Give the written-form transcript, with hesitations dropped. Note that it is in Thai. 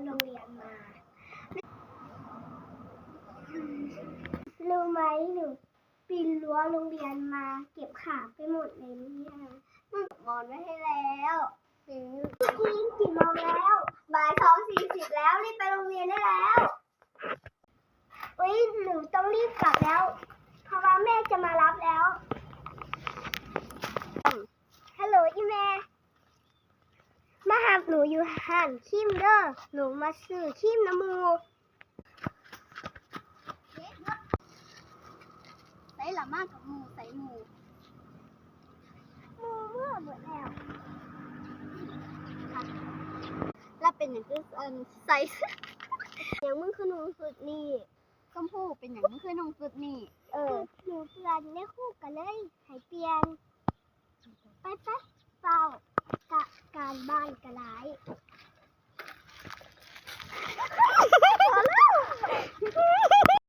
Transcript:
โรงเรียนมารู้ไหมหนูปีนรั้วโรงเรียนมาเก็บขาไปหมดเลยเนี่ยมอนไว้ให้แล้วกี่โมงแล้วบ่าย2:40แล้วรีบไปโรงเรียนได้แล้วหนูต้องรีบกลับแล้วเพราะว่าแม่จะมารับแล้วฮัลโหลอีแม่มาหาหนูอยู่ห้างคิมเด้อหนูมาซื้อคิมน้ำมูใส่ละมากกับหมูใส่หมูเมื่อหมดแล้วแล้วเป็นอย่างคือใส่อย่างมึงคือหนูสุดนี่กัมพูเป็นอย่างมึงคือหนูสุดนี่หนูเปลี่ยนได้คู่กันเลยให้เปลี่ยนไปเฝ้ากะการบ้านกะไร